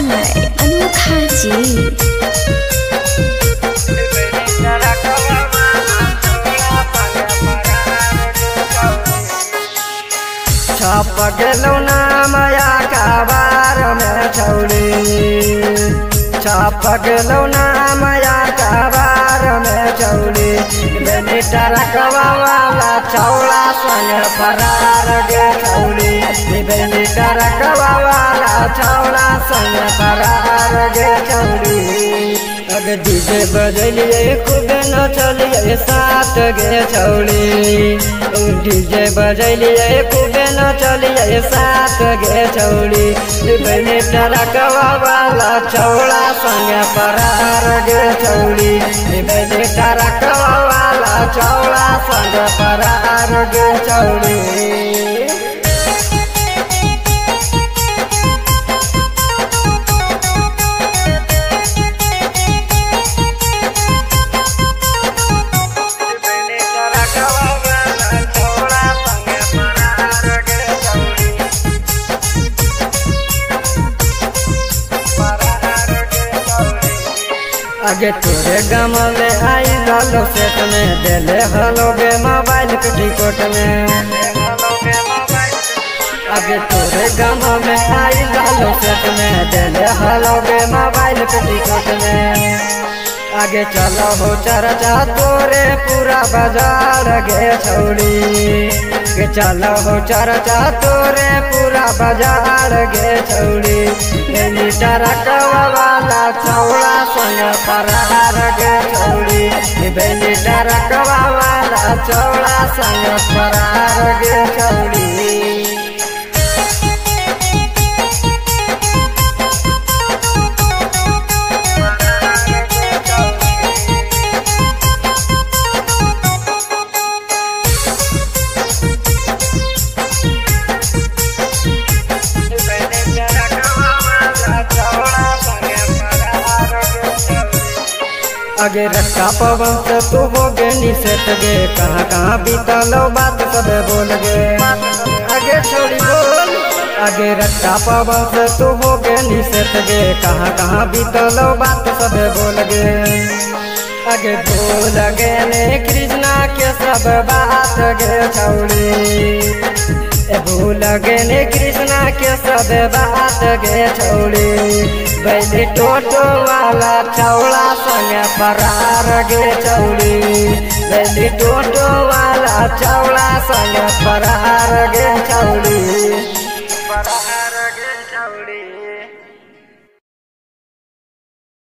by Anokha Ji. छप गेलौ माया काबार में छौली छप गेलौ माया काबार में छौली बेटा रखवा वाला छौला संग फरार गे छौली बेटा रखवा वाला छौला संग फरार गे छौली अगे डीजे बजलिए खूब नचलिए साथ गे छौली डीजे बजलिए खूब नचलिए साथ गे छौली बेटा रखवा वाला छौला संग फरार गे छौली बेटा रखवा वाला छौला संग फरार गे छौली। आगे तोरे गाँव में आई लालो सेट में देले हलोगे मोबाइल के टिकट में आगे तोरे गाँव में आई लालो सेट में देले हलोगे मोबाइल के टिकट में आगे चलो हो चर्चा तोरे पूरा बाजार गे छौड़ी के चलो हो चर्चा तोरे पूरा बाजार गे छौड़ी बेटा रखवा वाला छौड़ा संग फरार गे छौड़ी बेटा रखवा वाला छौड़ा संग फरार गे छौड़ी। आगे रखा पवन से तू हो गे निसेट गे कहाँ कहाँ बीतलो बात सब बोल गे आगे छोड़ी बोल आगे रखा पवन से तू हो गे निसेट गे कहाँ कहाँ बीतलो बात सब बोल गे आगे भूल गे ने कृष्णा के सब बात गे छौड़ी भूल गे ने कृष्णा के सब बात गे छौड़ी बैली टोटो वाला छौड़ा संग फरार गे छौड़ी बैली टोटो वाला छौड़ा संग फरार गे छौड़ी फरार गे छौड़ी।